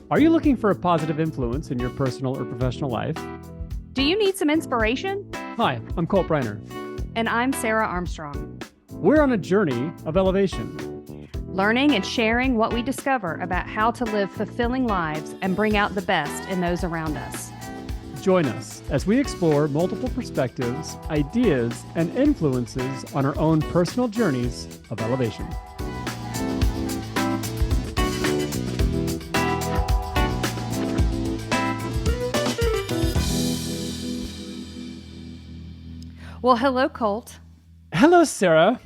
Are you looking for a positive influence in your personal or professional life? Do you need some inspiration? Hi, I'm Colt Briner. And I'm Sarah Armstrong. We're on a journey of elevation, Learning and sharing what we discover about how to live fulfilling lives and bring out the best in those around us. Join us as we explore multiple perspectives, ideas, and influences on our own personal journeys of elevation. Well, hello, Colt. Hello, Sarah.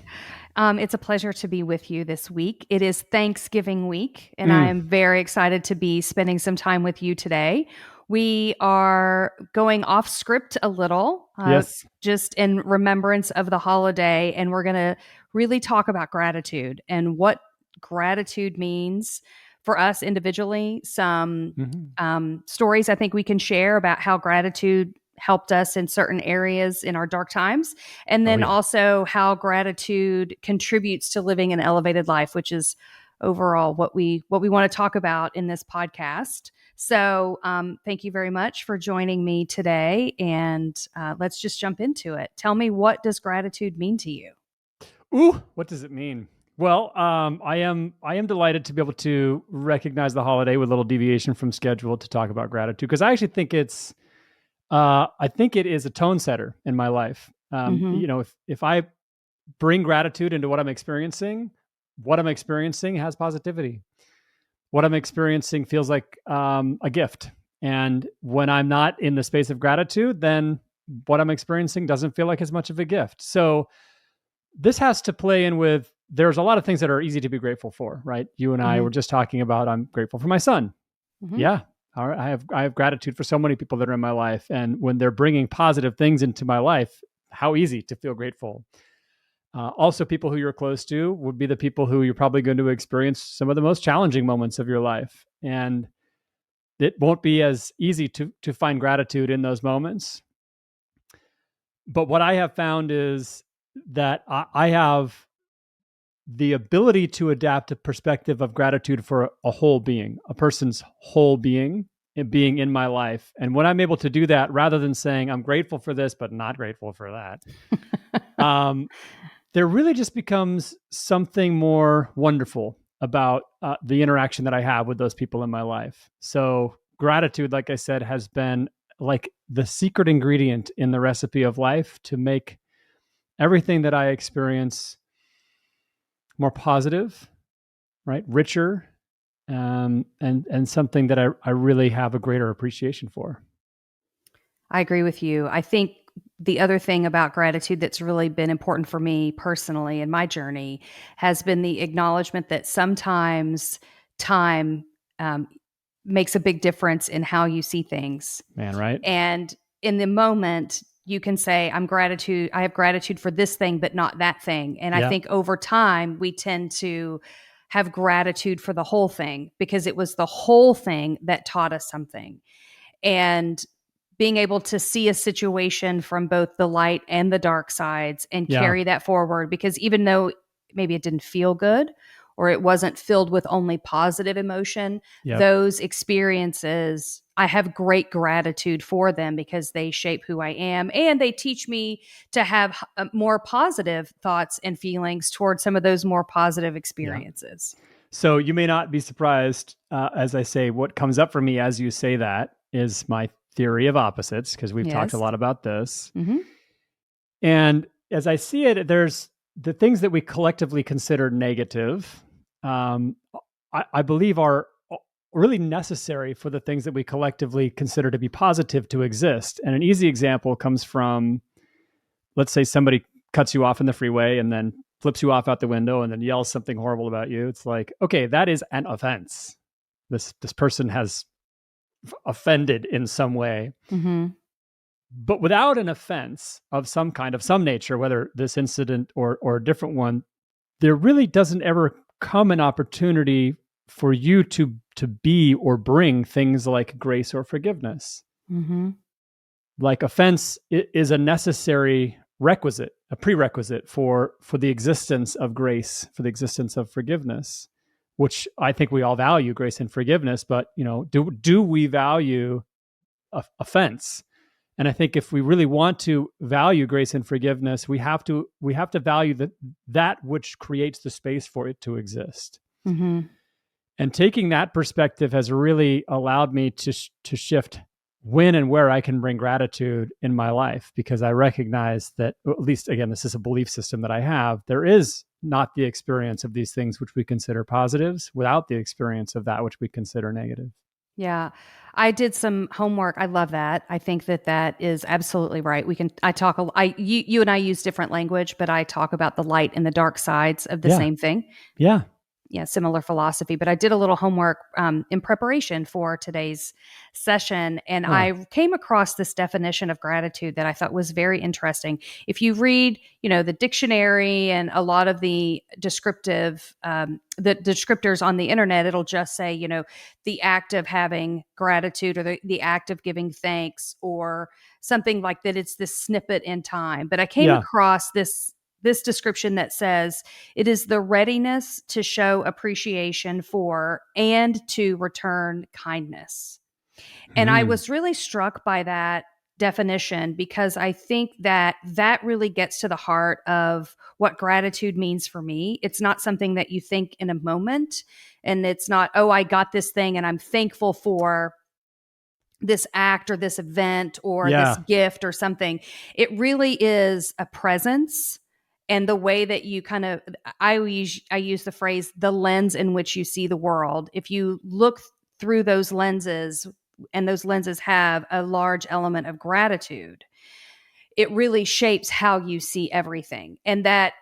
It's a pleasure to be with you this week. It is Thanksgiving week, and I am very excited to be spending some time with you today. We are going off script a little, Yes. just in remembrance of the holiday, and we're going to really talk about gratitude and what gratitude means for us individually. Some stories I think we can share about how gratitude helped us in certain areas in our dark times, and then also how gratitude contributes to living an elevated life, which is overall what we want to talk about in this podcast. So thank you very much for joining me today, and let's just jump into it. Tell me, what does gratitude mean to you? Ooh, what does it mean? Well, I am delighted to be able to recognize the holiday with a little deviation from schedule to talk about gratitude, because I actually think I think it is a tone setter in my life. You know, if I bring gratitude into what I'm experiencing has positivity. What I'm experiencing feels like a gift. And when I'm not in the space of gratitude, then what I'm experiencing doesn't feel like as much of a gift. So this has to play in with, there's a lot of things that are easy to be grateful for, right? You and I were just talking about, I'm grateful for my son. Yeah. I have gratitude for so many people that are in my life. And when they're bringing positive things into my life, how easy to feel grateful. Also, people who you're close to would be the people who you're probably going to experience some of the most challenging moments of your life. And it won't be as easy to find gratitude in those moments. But what I have found is that I have the ability to adapt a perspective of gratitude for a whole being, a person's whole being in my life. And when I'm able to do that, rather than saying I'm grateful for this, but not grateful for that, there really just becomes something more wonderful about the interaction that I have with those people in my life. So gratitude, like I said, has been like the secret ingredient in the recipe of life to make everything that I experience more positive, right? Richer, and something that I really have a greater appreciation for. I agree with you. I think the other thing about gratitude that's really been important for me personally in my journey has been the acknowledgement that sometimes time makes a big difference in how you see things. Man, right? And in the moment, you can say, I have gratitude for this thing, but not that thing. And I think over time, we tend to have gratitude for the whole thing because it was the whole thing that taught us something. And being able to see a situation from both the light and the dark sides and carry that forward, because even though maybe it didn't feel good or it wasn't filled with only positive emotion, those experiences, I have great gratitude for them because they shape who I am and they teach me to have more positive thoughts and feelings towards some of those more positive experiences. So you may not be surprised, as I say, what comes up for me as you say that is my theory of opposites, because we've talked a lot about this. And as I see it, there's the things that we collectively consider negative, I believe are really necessary for the things that we collectively consider to be positive to exist. And an easy example comes from, let's say somebody cuts you off in the freeway and then flips you off out the window and then yells something horrible about you. It's like, okay, that is an offense. This person has offended in some way. But without an offense of some kind, of some nature, whether this incident or a different one, there really doesn't ever come an opportunity for you to be or bring things like grace or forgiveness. Like offense is a necessary requisite, a prerequisite for the existence of grace, for the existence of forgiveness. which I think we all value grace and forgiveness, but do we value offense? And I think if we really want to value grace and forgiveness, we have to value that which creates the space for it to exist. Mm-hmm. And taking that perspective has really allowed me to shift when and where I can bring gratitude in my life, because I recognize that, at least again, this is a belief system that I have, there is not the experience of these things which we consider positives without the experience of that which we consider negative. Yeah. I did some homework. I love that. I think that is absolutely right. You and I use different language, but I talk about the light and the dark sides of the same thing. Yeah. Yeah, similar philosophy. But I did a little homework in preparation for today's session, and I came across this definition of gratitude that I thought was very interesting. If you read, the dictionary and a lot of the descriptors on the internet, it'll just say, the act of having gratitude, or the act of giving thanks, or something like that. It's this snippet in time. But I came across this description that says it is the readiness to show appreciation for and to return kindness. And I was really struck by that definition, because I think that really gets to the heart of what gratitude means for me. It's not something that you think in a moment, and it's not, oh, I got this thing and I'm thankful for this act or this event or this gift or something. It really is a presence. And the way that you I use the phrase, the lens in which you see the world. If you look through those lenses, and those lenses have a large element of gratitude, it really shapes how you see everything. And that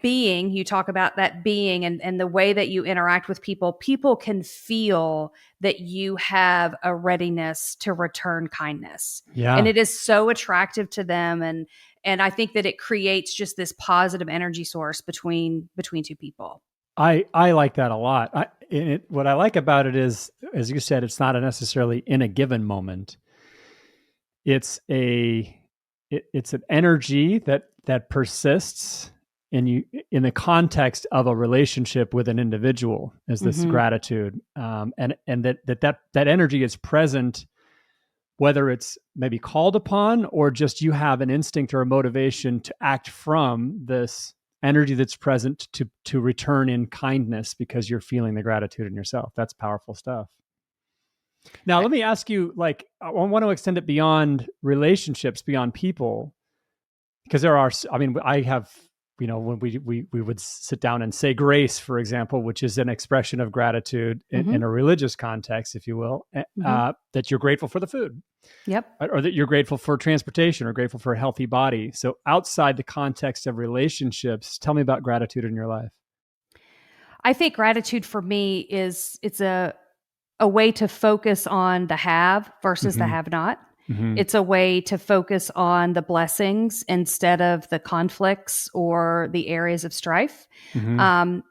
being, you talk about that being, and the way that you interact with people can feel that you have a readiness to return kindness. Yeah. And it is so attractive to them. And I think that it creates just this positive energy source between two people. I like that a lot. What I like about it is, as you said, it's not necessarily in a given moment. It's an energy that persists in the context of a relationship with an individual, as this gratitude, and that energy is present, whether it's maybe called upon or just you have an instinct or a motivation to act from this energy that's present to return in kindness because you're feeling the gratitude in yourself. That's powerful stuff. Now, let me ask you, I want to extend it beyond relationships, beyond people, because I have, when we would sit down and say grace, for example, which is an expression of gratitude in a religious context, if you will, that you're grateful for the food. Yep. Or that you're grateful for transportation, or grateful for a healthy body. So outside the context of relationships, tell me about gratitude in your life. I think gratitude for me it's a way to focus on the have versus the have not. It's a way to focus on the blessings instead of the conflicts or the areas of strife. And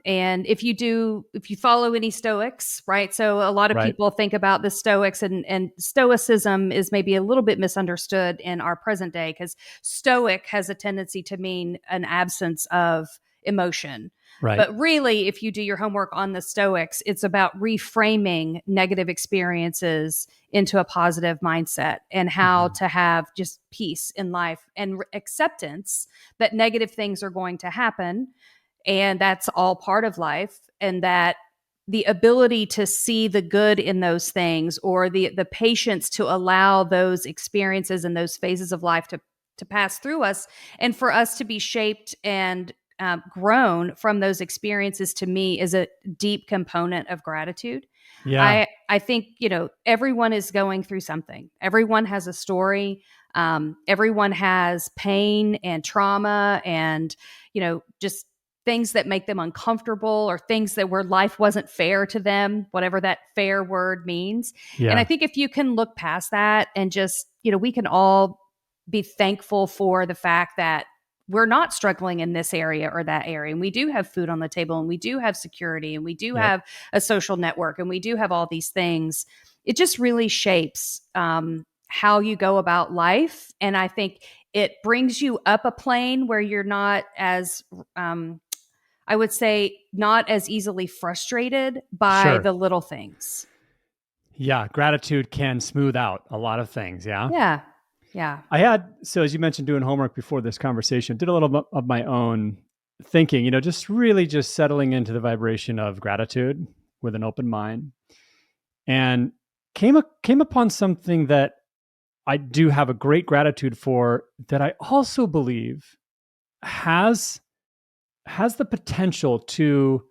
if you follow any Stoics, right? So a lot of people think about the Stoics, and Stoicism is maybe a little bit misunderstood in our present day, because Stoic has a tendency to mean an absence of emotion. Right. But really, if you do your homework on the Stoics, it's about reframing negative experiences into a positive mindset, and how to have just peace in life and acceptance that negative things are going to happen. And that's all part of life. And that the ability to see the good in those things, or the patience to allow those experiences and those phases of life to pass through us, and for us to be shaped and grown from those experiences, to me is a deep component of gratitude. Yeah. I think, everyone is going through something. Everyone has a story. Everyone has pain and trauma, and, just things that make them uncomfortable, or things that where life wasn't fair to them, whatever that fair word means. Yeah. And I think if you can look past that and just, we can all be thankful for the fact that we're not struggling in this area or that area. And we do have food on the table, and we do have security, and we do have a social network, and we do have all these things. It just really shapes how you go about life. And I think it brings you up a plane where you're not as, I would say not as easily frustrated by Sure. the little things. Yeah, gratitude can smooth out a lot of things. Yeah. Yeah. Yeah. So as you mentioned, doing homework before this conversation, did a little bit of my own thinking, just really just settling into the vibration of gratitude with an open mind, and came upon something that I do have a great gratitude for, that I also believe has the potential to,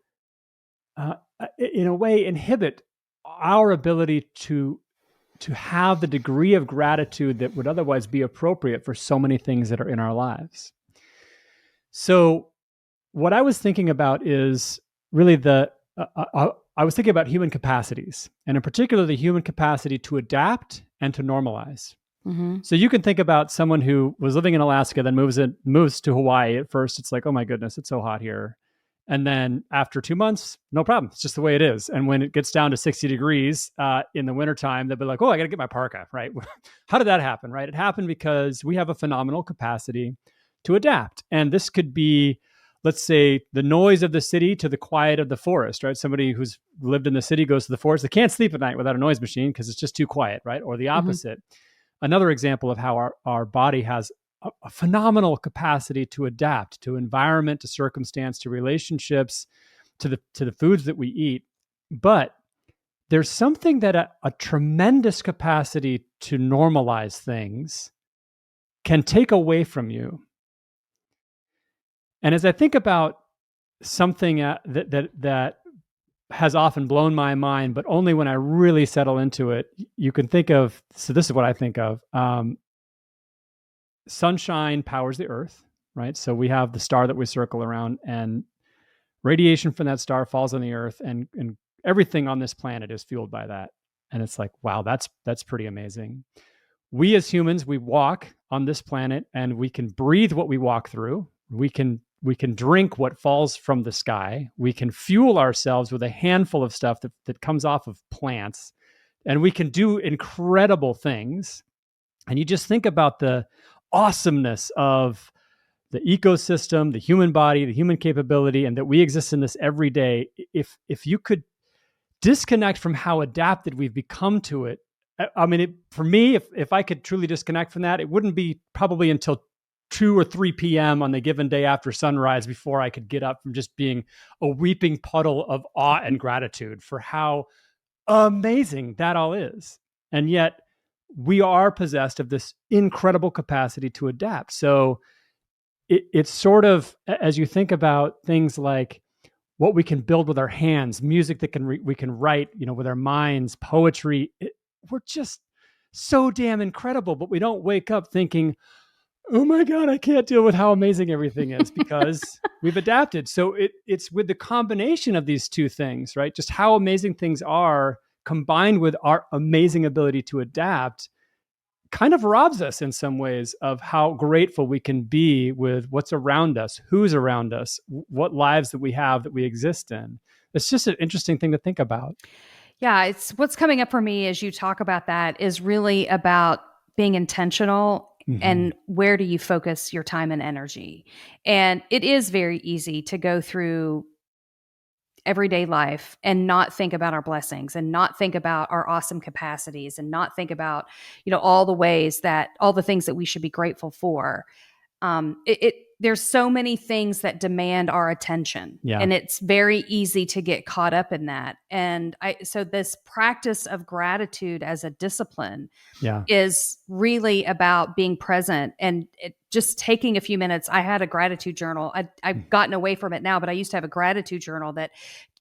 in a way, inhibit our ability to have the degree of gratitude that would otherwise be appropriate for so many things that are in our lives. So, what I was thinking about is really I was thinking about human capacities, and in particular, the human capacity to adapt and to normalize. Mm-hmm. So you can think about someone who was living in Alaska, then moves to Hawaii. At first, it's like, oh my goodness, it's so hot here. And then after 2 months, no problem. It's just the way it is. And when it gets down to 60 degrees in the wintertime, they'll be like, oh, I got to get my parka, right? How did that happen, right? It happened because we have a phenomenal capacity to adapt. And this could be, let's say, the noise of the city to the quiet of the forest, right? Somebody who's lived in the city goes to the forest. They can't sleep at night without a noise machine because it's just too quiet, right? Or the Mm-hmm. opposite. Another example of how our body has a phenomenal capacity to adapt to environment, to circumstance, to relationships, to the foods that we eat. But there's something that a tremendous capacity to normalize things can take away from you. And as I think about something that has often blown my mind, but only when I really settle into it, you can think of. So this is what I think of. Sunshine powers the earth, right? So we have the star that we circle around, and radiation from that star falls on the earth, and everything on this planet is fueled by that. And it's like, wow, that's pretty amazing. We as humans, we walk on this planet, and we can breathe what we walk through. We can drink what falls from the sky. We can fuel ourselves with a handful of stuff that comes off of plants, and we can do incredible things. And you just think about the awesomeness of the ecosystem, the human body, the human capability, and that we exist in this every day. If you could disconnect from how adapted we've become to it, I mean, for me, if I could truly disconnect from that, it wouldn't be probably until 2 or 3 p.m. on the given day after sunrise before I could get up from just being a weeping puddle of awe and gratitude for how amazing that all is. And yet we are possessed of this incredible capacity to adapt. So it's sort of, as you think about things like what we can build with our hands, music that we can write, with our minds, poetry, we're just so damn incredible, but we don't wake up thinking, oh my God, I can't deal with how amazing everything is, because we've adapted. So it's with the combination of these two things, right? Just how amazing things are combined with our amazing ability to adapt kind of robs us in some ways of how grateful we can be with what's around us, who's around us, what lives that we have, that we exist in. It's just an interesting thing to think about. Yeah, it's what's coming up for me as you talk about that is really about being intentional Mm-hmm. and where do you focus your time and energy. And it is very easy to go through everyday life and not think about our blessings and not think about our awesome capacities and not think about, all the ways that all the things that we should be grateful for. There's so many things that demand our attention, Yeah. and it's very easy to get caught up in that. And so this practice of gratitude as a discipline Yeah. is really about being present and just taking a few minutes. I had a gratitude journal. I've gotten away from it now, but I used to have a gratitude journal that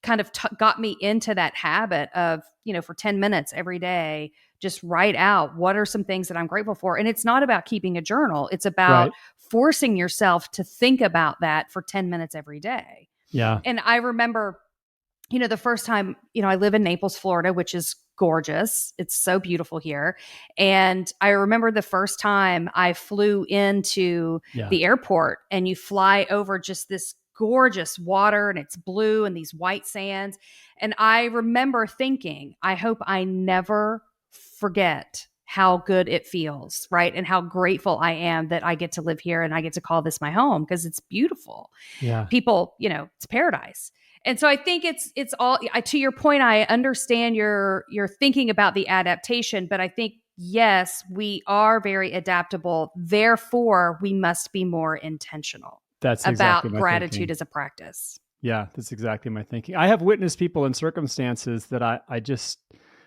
kind of got me into that habit of, for 10 minutes every day, just write out what are some things that I'm grateful for. And it's not about keeping a journal. It's about Right. forcing yourself to think about that for 10 minutes every day. Yeah. And I remember, the first time, I live in Naples, Florida, which is gorgeous. It's so beautiful here. And I remember the first time I flew into Yeah. the airport, and you fly over just this gorgeous water, and it's blue and these white sands. And I remember thinking, I hope I never forget how good it feels, right? And how grateful I am that I get to live here and I get to call this my home because it's beautiful. Yeah. People, it's paradise. And so I think it's all, to your point, I understand your thinking about the adaptation, but I think, yes, we are very adaptable. Therefore, we must be more intentional That's exactly about my gratitude thinking. as a practice. Yeah, that's exactly my thinking. I have witnessed people in circumstances that I just,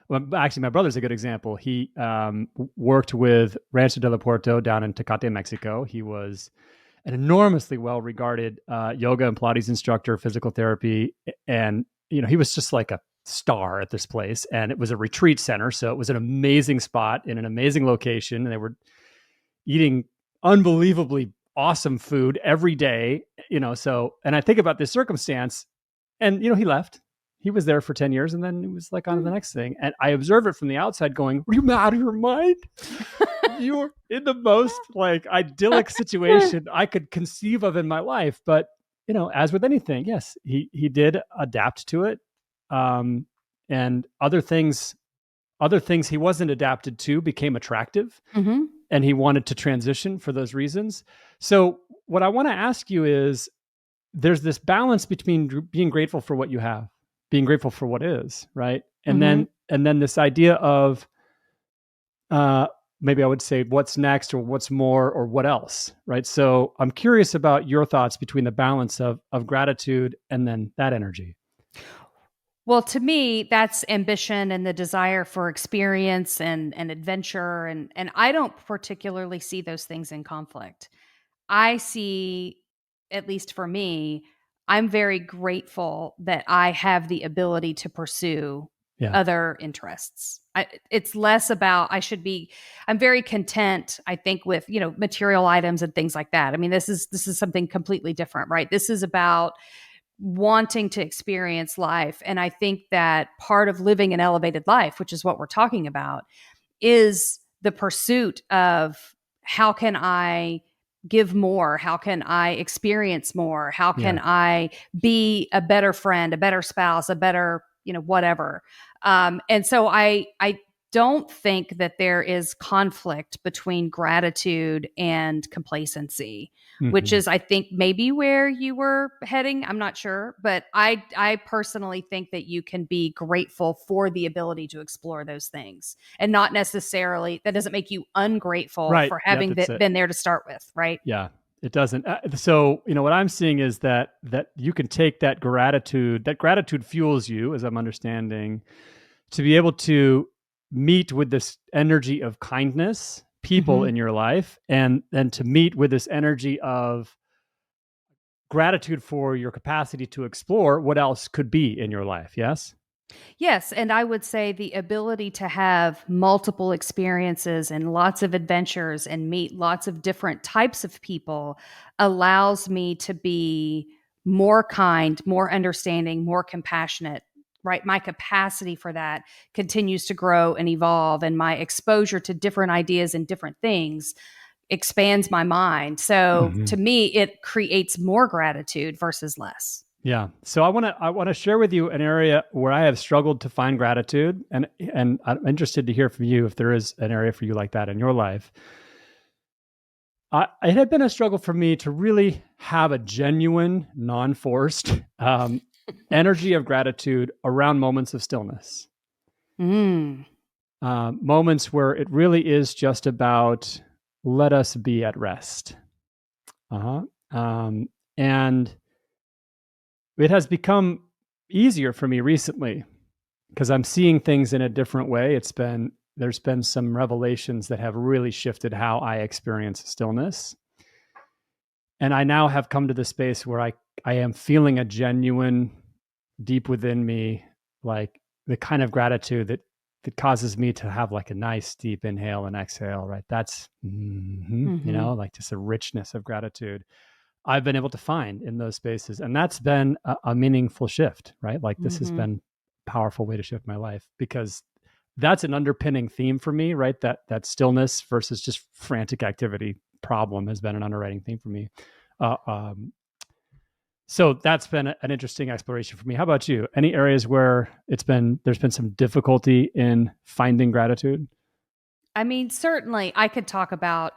well, actually, my brother's a good example. He worked with Rancho de la Puerto down in Tecate, Mexico. He was an enormously well-regarded yoga and Pilates instructor, physical therapy, and he was just like a star at this place. And it was a retreat center, so it was an amazing spot in an amazing location, and they were eating unbelievably awesome food every day. So, and I think about this circumstance, and he left. He was there for 10 years, and then he was like on to the next thing. And I observe it from the outside going, "Are you out of your mind? You're in the most like idyllic situation I could conceive of in my life." But as with anything, yes, he did adapt to it. And other things he wasn't adapted to became attractive, Mm-hmm. and he wanted to transition for those reasons. So what I want to ask you is, there's this balance between being grateful for what you have, being grateful for what is, right? And Mm-hmm. then this idea of maybe I would say what's next, or what's more, or what else, right? So I'm curious about your thoughts between the balance of gratitude and then that energy. Well, to me, that's ambition and the desire for experience and adventure. And I don't particularly see those things in conflict. I see, at least for me, I'm very grateful that I have the ability to pursue Yeah. other interests. It's less about I'm very content, I think, with, material items and things like that. I mean, this is something completely different, right? This is about wanting to experience life. And I think that part of living an elevated life, which is what we're talking about, is the pursuit of how can I give more? How can I experience more? How can I be a better friend, a better spouse, a better, whatever. And so I don't think that there is conflict between gratitude and complacency, which is, I think, maybe where you were heading. I'm not sure, but I personally think that you can be grateful for the ability to explore those things, and not necessarily that doesn't make you ungrateful Right. for Yep, having that's it. been there to start with, right? Yeah, it doesn't. So, what I'm seeing is that you can take that gratitude fuels you, as I'm understanding, to be able to meet with this energy of kindness, people in your life, and then to meet with this energy of gratitude for your capacity to explore what else could be in your life. Yes? Yes, and I would say the ability to have multiple experiences and lots of adventures and meet lots of different types of people allows me to be more kind, more understanding, more compassionate, right? My capacity for that continues to grow and evolve, and my exposure to different ideas and different things expands my mind. So to me, it creates more gratitude versus less. Yeah. So I want to share with you an area where I have struggled to find gratitude, and I'm interested to hear from you if there is an area for you like that in your life. It had been a struggle for me to really have a genuine, non-forced energy of gratitude around moments of stillness. Moments where it really is just about, let us be at rest. And it has become easier for me recently because I'm seeing things in a different way. There's been some revelations that have really shifted how I experience stillness. And I now have come to the space where I am feeling a genuine, deep within me, like the kind of gratitude that causes me to have like a nice deep inhale and exhale, right? That's, like just a richness of gratitude I've been able to find in those spaces. And that's been a meaningful shift, right? Like this has been a powerful way to shift my life, because that's an underpinning theme for me, right? That stillness versus just frantic activity problem has been an underwriting theme for me. So that's been an interesting exploration for me. How about you? Any areas where there's been some difficulty in finding gratitude? I mean, certainly I could talk about,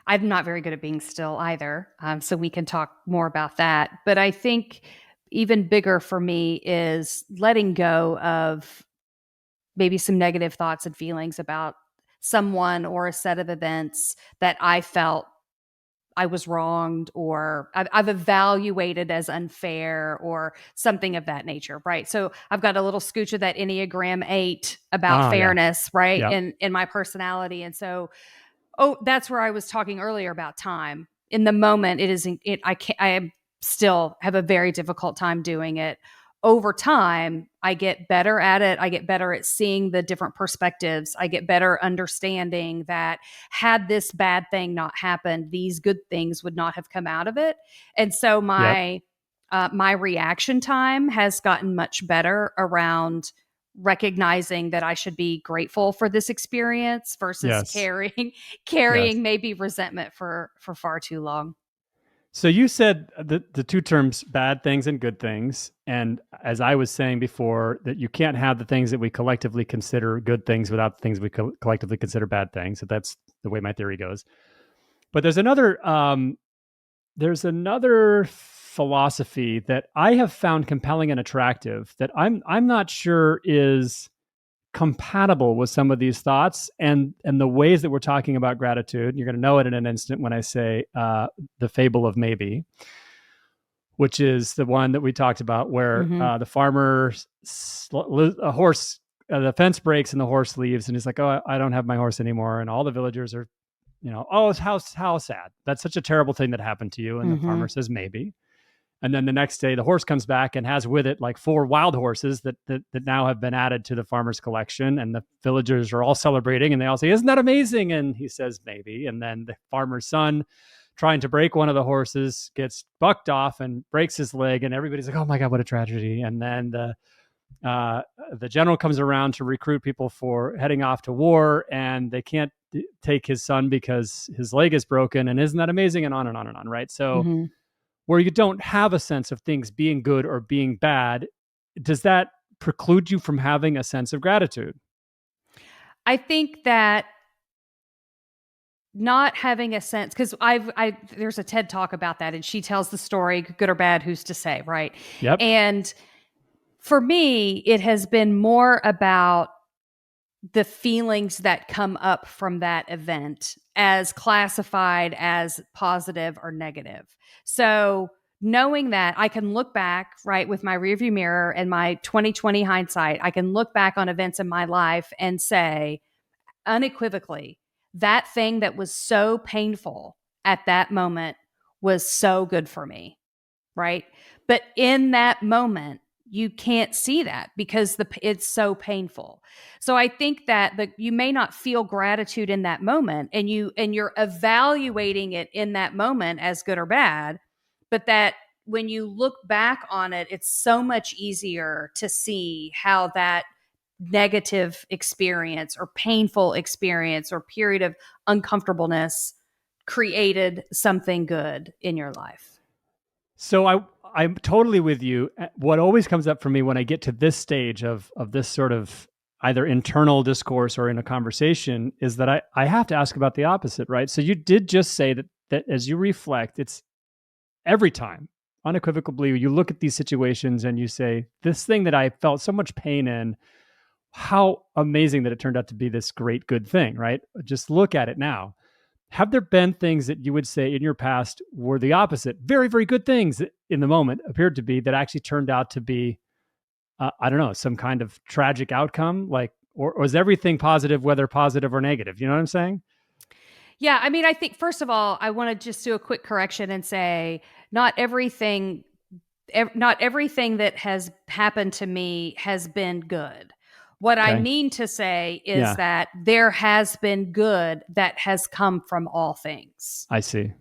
I'm not very good at being still either. So we can talk more about that. But I think even bigger for me is letting go of maybe some negative thoughts and feelings about someone or a set of events that I felt I was wronged or I've evaluated as unfair or something of that nature, right? So I've got a little scooch of that Enneagram 8 about Oh yeah. fairness, right? Yeah. In my personality. And so, oh, that's where I was talking earlier about time. In the moment, it is, I can't, I am still have a very difficult time doing it. Over time, I get better at it. I get better at seeing the different perspectives. I get better understanding that had this bad thing not happened, these good things would not have come out of it. And so Yep. my reaction time has gotten much better around recognizing that I should be grateful for this experience versus Yes. carrying Yes. carrying maybe resentment for far too long. So you said the two terms bad things and good things. And as I was saying before, that you can't have the things that we collectively consider good things without the things we collectively consider bad things. So that's the way my theory goes. But there's another philosophy that I have found compelling and attractive that I'm not sure is compatible with some of these thoughts and the ways that we're talking about gratitude. You're going to know it in an instant when I say the fable of maybe, which is the one that we talked about where Mm-hmm. the farmer, a horse, the fence breaks and the horse leaves, and he's like, "Oh, I don't have my horse anymore," and all the villagers are, "Oh, how sad! That's such a terrible thing that happened to you." And the Mm-hmm. farmer says, "Maybe." And then the next day, the horse comes back and has with it like 4 wild horses that now have been added to the farmer's collection. And the villagers are all celebrating and they all say, "Isn't that amazing?" And he says, "Maybe." And then the farmer's son, trying to break one of the horses, gets bucked off and breaks his leg. And everybody's like, "Oh my God, what a tragedy." And then uh, the general comes around to recruit people for heading off to war. And they can't take his son because his leg is broken. And isn't that amazing? And on and on and on. Right. So, Mm-hmm. where you don't have a sense of things being good or being bad, does that preclude you from having a sense of gratitude? I think that not having a sense, because there's a TED talk about that, and she tells the story, good or bad, who's to say, right? Yep. And for me, it has been more about the feelings that come up from that event as classified as positive or negative. So knowing that I can look back, right, with my rearview mirror and my 2020 hindsight, I can look back on events in my life and say unequivocally, that thing that was so painful at that moment was so good for me, right? But in that moment, you can't see that because it's so painful. So I think that you may not feel gratitude in that moment, and you're evaluating it in that moment as good or bad, but that when you look back on it, it's so much easier to see how that negative experience or painful experience or period of uncomfortableness created something good in your life. So I'm totally with you. What always comes up for me when I get to this stage of this sort of either internal discourse or in a conversation is that I have to ask about the opposite, right? So you did just say that as you reflect, it's every time unequivocally you look at these situations and you say, this thing that I felt so much pain in, how amazing that it turned out to be this great good thing, right? Just look at it now. Have there been things that you would say in your past were the opposite, very, very good things that in the moment appeared to be that actually turned out to be, I don't know, some kind of tragic outcome? Like, or was everything positive, whether positive or negative? You know what I'm saying? Yeah, I mean, I think first of all, I want to just do a quick correction and say not everything not everything that has happened to me has been good. What I Okay. mean to say is Yeah, that there has been good that has come from all things. I see.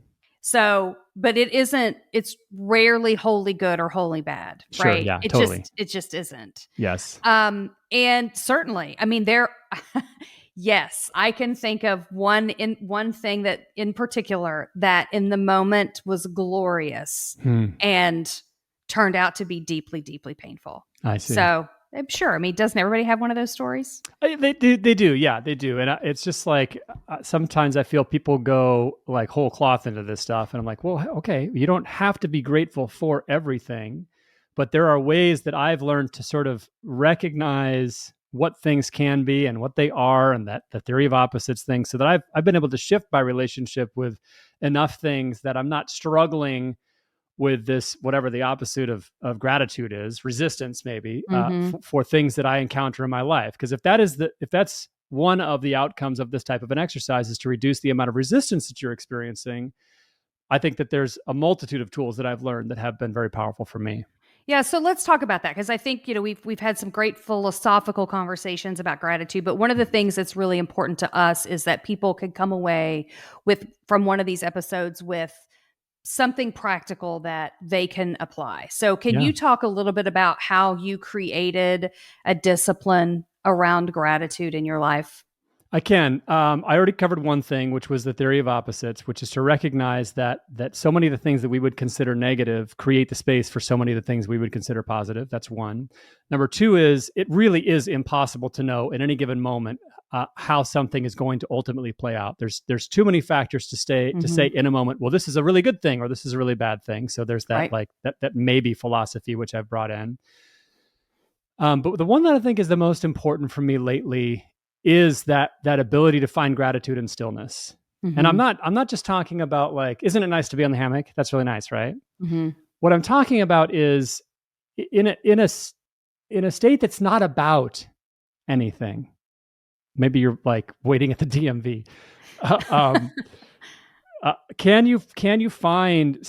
So, but it's rarely wholly good or wholly bad, Sure. right? Yeah, totally. It just isn't. Yes. And certainly, I mean, yes, I can think of one thing that in particular that in the moment was glorious Hmm. and turned out to be deeply, deeply painful. I see. So I'm sure. I mean, doesn't everybody have one of those stories? They do, yeah, they do. And it's just like sometimes I feel people go like whole cloth into this stuff, and I'm like, well, okay, you don't have to be grateful for everything, but there are ways that I've learned to sort of recognize what things can be and what they are, and that the theory of opposites thing, so that I've been able to shift my relationship with enough things that I'm not struggling with this, whatever the opposite of gratitude is, resistance maybe, for things that I encounter in my life. Because if that's one of the outcomes of this type of an exercise, is to reduce the amount of resistance that you're experiencing, I think that there's a multitude of tools that I've learned that have been very powerful for me. Yeah, so let's talk about that, because I think, we've had some great philosophical conversations about gratitude, but one of the things that's really important to us is that people can come away from one of these episodes with something practical that they can apply. So can Yeah. you talk a little bit about how you created a discipline around gratitude in your life? I can. I already covered one thing, which was the theory of opposites, which is to recognize that so many of the things that we would consider negative create the space for so many of the things we would consider positive. That's one. Number two is it really is impossible to know in any given moment how something is going to ultimately play out. There's too many factors to say in a moment, well, this is a really good thing or this is a really bad thing. So there's that, Right. like that maybe philosophy, which I've brought in. But the one that I think is the most important for me lately is that ability to find gratitude and stillness. And Mm-hmm. I'm not just talking about like, isn't it nice to be on the hammock? That's really nice, right? Mm-hmm. What I'm talking about is in a state that's not about anything. Maybe you're like waiting at the DMV. Uh, um, can you find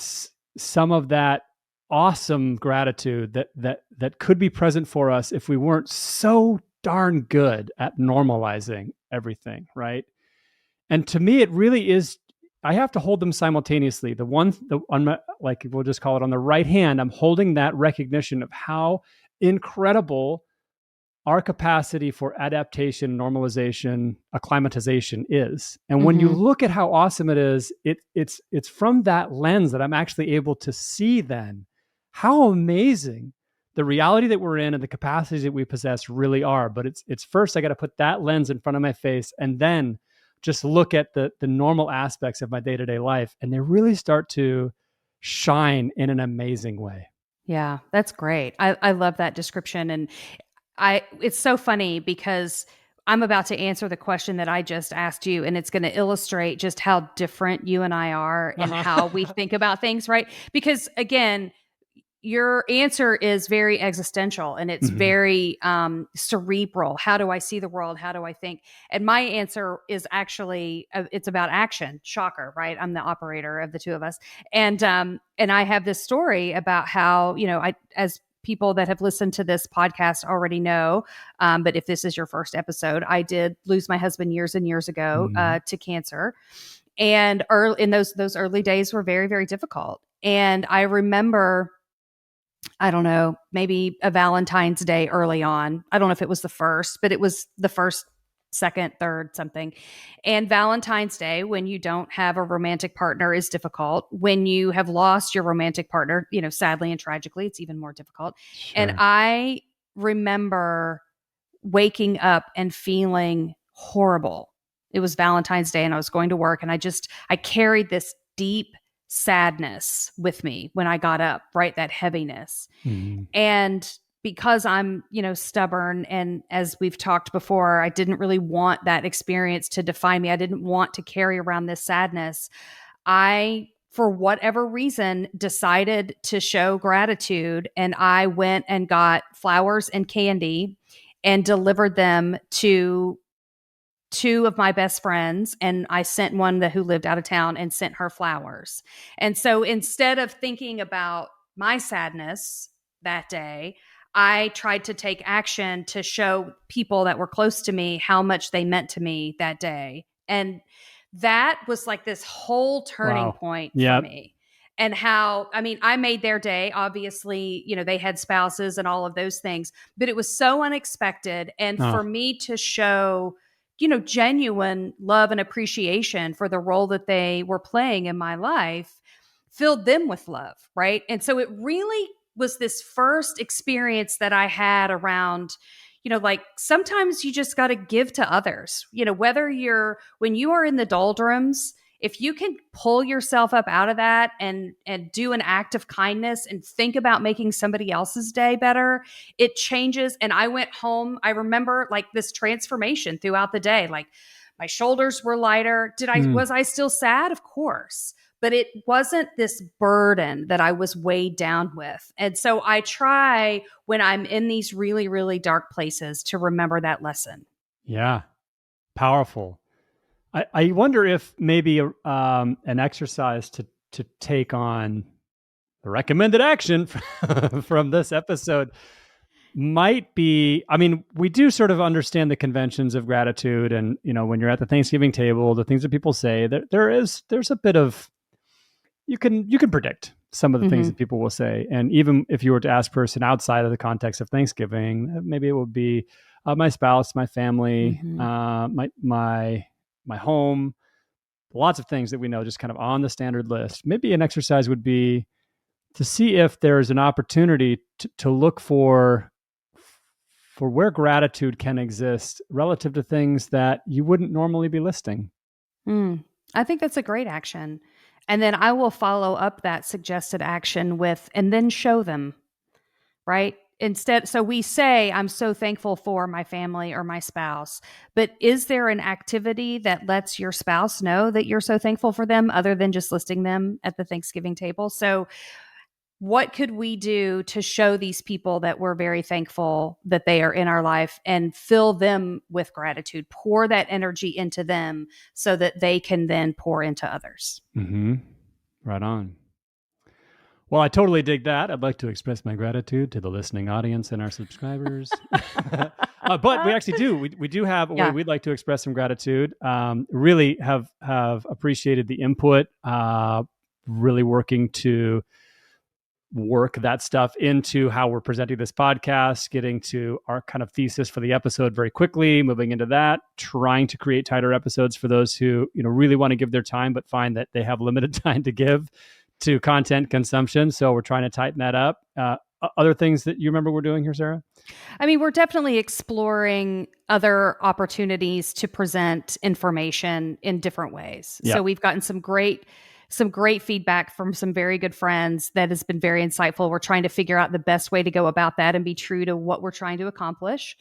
some of that awesome gratitude that could be present for us if we weren't so darn good at normalizing everything, right? And to me, it really is. I have to hold them simultaneously. Like we'll just call it on the right hand, I'm holding that recognition of how incredible our capacity for adaptation, normalization, acclimatization is. And when you Mm-hmm. look at how awesome it is, it's from that lens that I'm actually able to see then how amazing the reality that we're in and the capacities that we possess really are. But it's first I got to put that lens in front of my face and then just look at the normal aspects of my day-to-day life, and they really start to shine in an amazing way. Yeah, that's great. I love that description. And it's so funny because I'm about to answer the question that I just asked you, and it's going to illustrate just how different you and I are and how we think about things, right? Because again, your answer is very existential and it's Mhm. very cerebral. How do I see the world? How do I think? And my answer is actually it's about action. Shocker, right? I'm the operator of the two of us, and I have this story about how I as people that have listened to this podcast already know. But if this is your first episode, I did lose my husband years and years ago Mhm. to cancer, and early in those early days were very, very difficult. And I remember, I don't know, maybe a Valentine's Day early on. I don't know if it was the first, but it was the first, second, third, something. And Valentine's Day, when you don't have a romantic partner, is difficult. When you have lost your romantic partner, sadly and tragically, it's even more difficult. And Sure. I remember waking up and feeling horrible. It was Valentine's Day and I was going to work, and I carried this deep sadness with me when I got up, right? That heaviness. Mhm. And because I'm, stubborn, and as we've talked before, I didn't really want that experience to define me. I didn't want to carry around this sadness. I, for whatever reason, decided to show gratitude, and I went and got flowers and candy and delivered them to two of my best friends, and I sent one who lived out of town and sent her flowers. And so instead of thinking about my sadness that day, I tried to take action to show people that were close to me how much they meant to me that day. And that was like this whole turning Wow. point for Yep. me. And how, I mean, I made their day. Obviously, they had spouses and all of those things, but it was so unexpected. And Oh, for me to show, genuine love and appreciation for the role that they were playing in my life filled them with love. Right. And so it really was this first experience that I had around, like sometimes you just got to give to others, when you are in the doldrums, if you can pull yourself up out of that and do an act of kindness and think about making somebody else's day better, it changes. And I went home, I remember like this transformation throughout the day. Like my shoulders were lighter. Was I still sad? Of course. But it wasn't this burden that I was weighed down with. And so I try when I'm in these really, really dark places to remember that lesson. Yeah. Powerful. I wonder if maybe an exercise to take on the recommended action from this episode might be, I mean, we do sort of understand the conventions of gratitude, and when you're at the Thanksgiving table, the things that people say, there's a bit of, you can predict some of the things that people will say. And even if you were to ask a person outside of the context of Thanksgiving, maybe it would be my spouse, my family, my home, lots of things that we know just kind of on the standard list. Maybe an exercise would be to see if there's an opportunity to look for where gratitude can exist relative to things that you wouldn't normally be listing. I think that's a great action. And then I will follow up that suggested action with, and then show them, right? Instead, so we say, I'm so thankful for my family or my spouse, but is there an activity that lets your spouse know that you're so thankful for them other than just listing them at the Thanksgiving table? So what could we do to show these people that we're very thankful that they are in our life and fill them with gratitude, pour that energy into them so that they can then pour into others? Right on. Well, I totally dig that. I'd like to express my gratitude to the listening audience and our subscribers. But we actually do. We do have a way we'd like to express some gratitude. Really have appreciated the input. Really working to work that stuff into how we're presenting this podcast, getting to our kind of thesis for the episode very quickly, moving into that, trying to create tighter episodes for those who really want to give their time but find that they have limited time to give to content consumption. So we're trying to tighten that up. Other things that you remember we're doing here, Sarah? I mean, we're definitely exploring other opportunities to present information in different ways. Yep. So we've gotten some great feedback from some very good friends that has been very insightful. We're trying to figure out the best way to go about that and be true to what we're trying to accomplish.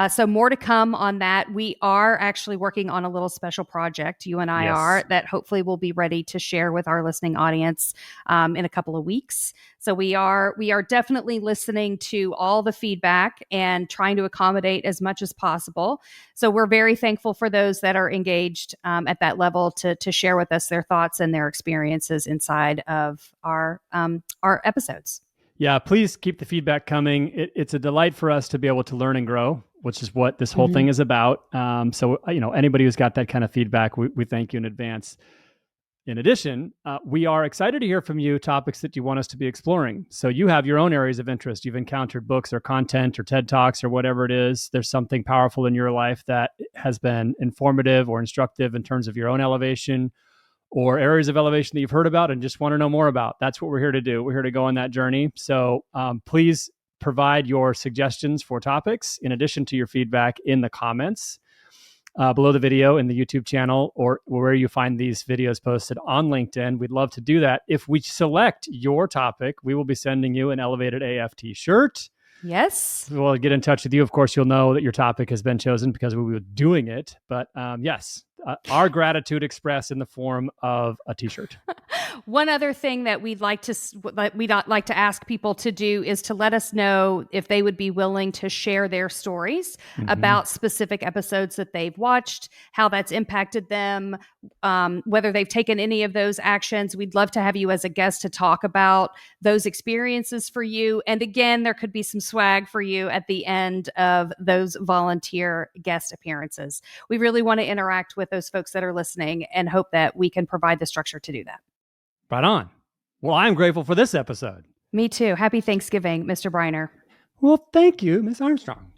So more to come on that. We are actually working on a little special project, you and I are, that hopefully we'll be ready to share with our listening audience in a couple of weeks. So we are definitely listening to all the feedback and trying to accommodate as much as possible. So we're very thankful for those that are engaged at that level to share with us their thoughts and their experiences inside of our episodes. Yeah, please keep the feedback coming. It's a delight for us to be able to learn and grow, which is what this whole thing is about. So anybody who's got that kind of feedback, we thank you in advance. In addition, we are excited to hear from you topics that you want us to be exploring. So you have your own areas of interest. You've encountered books or content or TED Talks or whatever it is. There's something powerful in your life that has been informative or instructive in terms of your own elevation or areas of elevation that you've heard about and just want to know more about. That's what we're here to do. We're here to go on that journey. So please provide your suggestions for topics in addition to your feedback in the comments below the video in the YouTube channel or where you find these videos posted on LinkedIn. We'd love to do that. If we select your topic, we will be sending you an Elev8AF t-shirt. Yes. We'll get in touch with you. Of course, you'll know that your topic has been chosen because we were doing it. But yes, our gratitude expressed in the form of a t-shirt. One other thing that we'd like to ask people to do is to let us know if they would be willing to share their stories about specific episodes that they've watched, how that's impacted them, whether they've taken any of those actions. We'd love to have you as a guest to talk about those experiences for you. And again, there could be some swag for you at the end of those volunteer guest appearances. We really want to interact with those folks that are listening and hope that we can provide the structure to do that. Right on. Well, I'm grateful for this episode. Me too. Happy Thanksgiving, Mr. Briner. Well, thank you, Ms. Armstrong.